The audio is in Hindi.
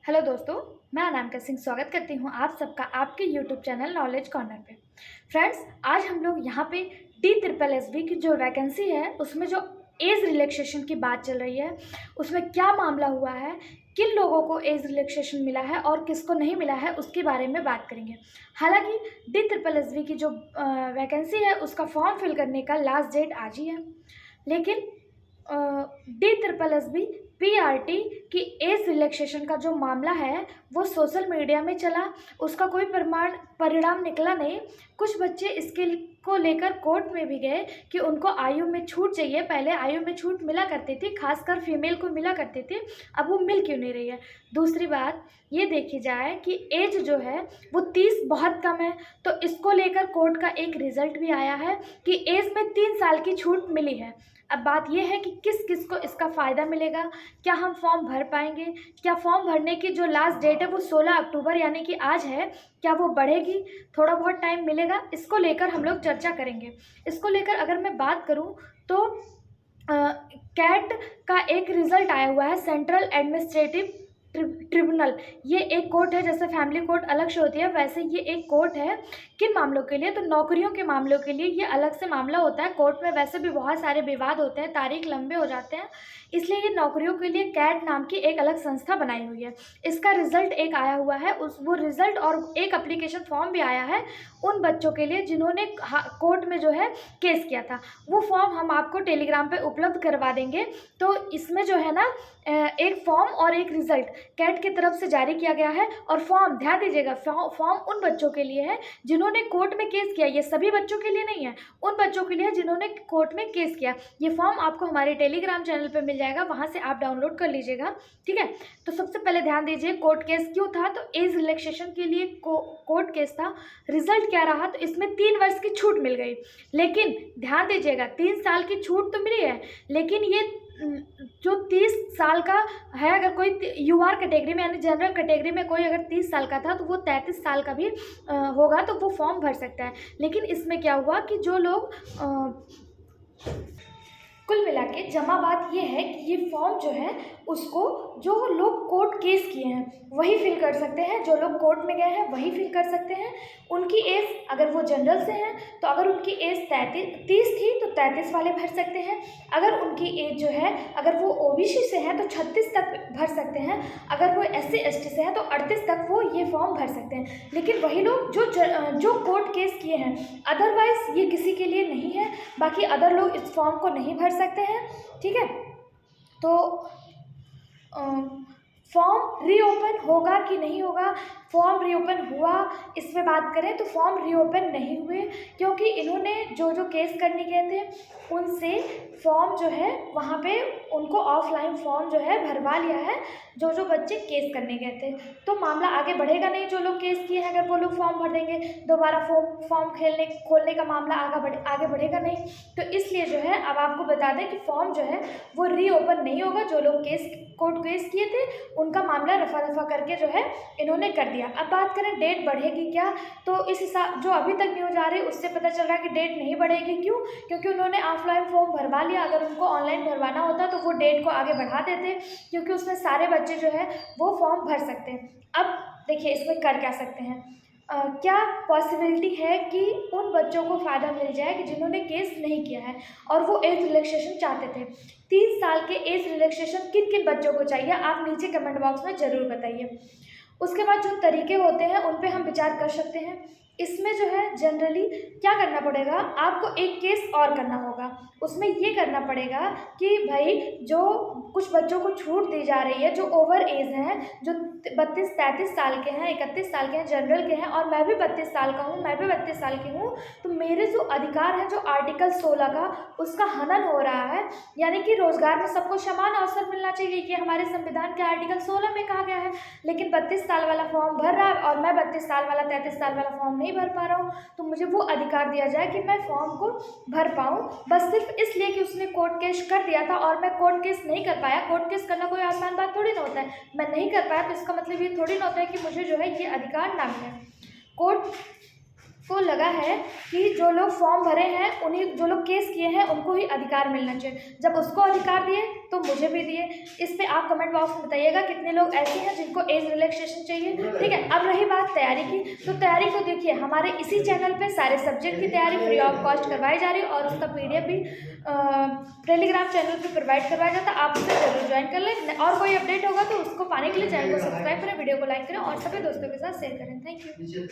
हेलो दोस्तों, मैं अनामिका सिंह स्वागत करती हूँ आप सबका आपके यूट्यूब चैनल नॉलेज कॉर्नर पे। फ्रेंड्स, आज हम लोग यहाँ पे DSSB की जो वैकेंसी है उसमें जो एज रिलैक्सेशन की बात चल रही है, उसमें क्या मामला हुआ है, किन लोगों को एज रिलैक्सेशन मिला है और किसको नहीं मिला है, उसके बारे में बात करेंगे। हालांकि DSSB की जो वैकेंसी है उसका फॉर्म फिल करने का लास्ट डेट आज ही है, लेकिन DSSB PRT की एज रिलैक्सेशन का जो मामला है वो सोशल मीडिया में चला, उसका कोई परिणाम निकला नहीं। कुछ बच्चे इसके को लेकर कोर्ट में भी गए कि उनको आयु में छूट चाहिए। पहले आयु में छूट मिला करती थी, खासकर फीमेल को मिला करती थी, अब वो मिल क्यों नहीं रही है। दूसरी बात ये देखी जाए कि एज जो है वो 30 बहुत कम है, तो इसको लेकर कोर्ट का एक रिजल्ट भी आया है कि एज में 3 साल की छूट मिली है। अब बात यह है कि किस किस को इसका फ़ायदा मिलेगा, क्या हम फॉर्म भर पाएंगे, क्या फॉर्म भरने की जो लास्ट डेट है वो 16 अक्टूबर यानी कि आज है, क्या वो बढ़ेगी, थोड़ा बहुत टाइम मिलेगा, इसको लेकर हम लोग चर्चा करेंगे। इसको लेकर अगर मैं बात करूं तो कैट का एक रिज़ल्ट आया हुआ है, सेंट्रल एडमिनिस्ट्रेटिव ट्रिब्यूनल। ये एक कोर्ट है, जैसे फैमिली कोर्ट अलग से होती है वैसे ये एक कोर्ट है। किन मामलों के लिए? तो नौकरियों के मामलों के लिए ये अलग से मामला होता है। कोर्ट में वैसे भी बहुत सारे विवाद होते हैं, तारीख लंबे हो जाते हैं, इसलिए ये नौकरियों के लिए कैट नाम की एक अलग संस्था बनाई हुई है। इसका रिजल्ट एक आया हुआ है, वो रिजल्ट और एक एप्लीकेशन फॉर्म भी आया है उन बच्चों के लिए जिन्होंने कोर्ट में जो है केस किया था। वो फॉर्म हम आपको टेलीग्राम पे उपलब्ध करवा देंगे। तो इसमें जो है ना एक फॉर्म और एक रिजल्ट कैट की तरफ से जारी किया गया है। और फॉर्म ध्यान दीजिएगा, फॉर्म उन बच्चों के लिए है जिन्होंने कोर्ट में केस किया, ये सभी बच्चों के लिए नहीं है, उन बच्चों के लिए जिन्होंने कोर्ट में केस किया। ये फॉर्म आपको हमारे टेलीग्राम चैनल पे मिल जाएगा, वहाँ से आप डाउनलोड कर लीजिएगा, ठीक है। तो सबसे पहले ध्यान दीजिए कोर्ट केस क्यों था, तो एज रिलैक्सेशन के लिए कोर्ट केस था। रिजल्ट क्या रहा, तो इसमें 3 वर्ष की छूट मिल गई। लेकिन ध्यान दीजिएगा 3 साल की छूट तो मिली है, लेकिन ये जो 30 साल का है, अगर कोई UR कैटेगरी में यानी जनरल कैटेगरी में कोई अगर 30 साल का था तो वो 33 साल का भी होगा तो वो फॉर्म भर सकता है। लेकिन इसमें क्या हुआ कि जो लोग कुल मिला के जमा बात ये है कि ये फॉर्म जो है उसको जो लोग कोर्ट केस किए हैं वही फिल कर सकते हैं, जो लोग कोर्ट में गए हैं वही फिल कर सकते हैं। उनकी एज अगर वो जनरल से हैं तो अगर उनकी एज 30 थी तो 33 वाले भर सकते हैं। अगर उनकी एज जो है अगर वो OBC से हैं तो 36 तक भर सकते हैं। अगर वो SC ST से हैं तो 38 तक वो ये फॉर्म भर सकते हैं। लेकिन वही लोग जो कोर्ट केस किए हैं, अदरवाइज ये किसी के लिए नहीं है। बाकी अदर लोग इस फॉर्म को नहीं भर सकते हैं, ठीक है। तो फॉर्म रीओपन होगा कि नहीं होगा, फॉर्म रीओपन हुआ इसमें बात करें तो फॉर्म रीओपन नहीं हुए, क्योंकि इन्होंने जो केस करने गए थे उनसे फॉर्म जो है वहाँ पे उनको ऑफलाइन फॉर्म जो है भरवा लिया है, जो बच्चे केस करने गए थे। तो मामला आगे बढ़ेगा नहीं, जो लोग केस किए हैं अगर वो लोग फॉर्म भर देंगे दोबारा फॉर्म खोलने का मामला आगे बढ़ेगा नहीं। तो इसलिए जो है अब आपको बता दें कि फॉर्म जो है वो रीओपन नहीं होगा। जो लोग कोर्ट केस किए थे उनका मामला रफा दफा करके जो है इन्होंने कर दिया। अब बात करें डेट बढ़ेगी क्या, तो इस हिसाब जो अभी तक न्यूज आ रही है उससे पता चल रहा है कि डेट नहीं बढ़ेगी। क्यों? क्योंकि उन्होंने ऑफलाइन फॉर्म भरवा लिया। अगर उनको ऑनलाइन भरवाना होता तो वो डेट को आगे बढ़ा देते, क्योंकि उसमें सारे बच्चे जो है वो फॉर्म भर सकते हैं। अब देखिए इसमें कर क्या सकते हैं, क्या पॉसिबिलिटी है कि उन बच्चों को फ़ायदा मिल जाए कि जिन्होंने केस नहीं किया है और वो एज रिलैक्सेशन चाहते थे। 3 साल के एज रिलैक्सेशन किन किन बच्चों को चाहिए आप नीचे कमेंट बॉक्स में ज़रूर बताइए। उसके बाद जो तरीके होते हैं उन पे हम विचार कर सकते हैं। इसमें जो है जनरली क्या करना पड़ेगा, आपको एक केस और करना होगा। उसमें ये करना पड़ेगा कि भाई जो कुछ बच्चों को छूट दी जा रही है, जो ओवर एज हैं, जो 32-33 साल के हैं, 31 साल के हैं, जनरल के हैं, और मैं भी 32 साल का हूँ, मैं भी 32 साल की हूँ, तो मेरे जो अधिकार हैं जो आर्टिकल 16 का उसका हनन हो रहा है। यानी कि रोजगार में सबको समान अवसर मिलना चाहिए, ये हमारे संविधान के आर्टिकल 16 में कहा गया है। लेकिन 32 साल वाला फॉर्म भर रहा है और मैं 32 साल वाला 33 साल वाला फॉर्म नहीं भर पा रहा हूँ, तो मुझे वो अधिकार दिया जाए कि मैं फॉर्म को भर पाऊँ, बस सिर्फ इसलिए कि उसने कोर्ट केस कर दिया था और मैं कोर्ट केस नहीं कर पाया। कोर्ट केस करना कोई आसान बात थोड़ी ना होता है, मैं नहीं कर पाया तो इसका मतलब ये थोड़ी ना होता है कि मुझे जो है ये अधिकार ना मिले। कोर्ट को लगा है कि जो लोग फॉर्म भरे हैं उन्हीं, जो लोग केस किए हैं उनको ही अधिकार मिलना चाहिए। जब उसको अधिकार दिए तो मुझे भी दिए। इस पे आप कमेंट बॉक्स में बताइएगा कितने लोग ऐसे हैं जिनको एज रिलैक्सेशन चाहिए। ठीक है, अब रही बात तैयारी की, तो तैयारी को देखिए, हमारे इसी चैनल पे सारे सब्जेक्ट की तैयारी फ्री ऑफ कॉस्ट करवाई जा रही है और उसका PDF भी टेलीग्राम चैनल पे प्रोवाइड करवाया जाता है। आप उसे जरूर ज्वाइन कर लें, और कोई अपडेट होगा तो उसको पाने के लिए चैनल को सब्सक्राइब करें, वीडियो को लाइक करें और सभी दोस्तों के साथ शेयर करें। Thank you.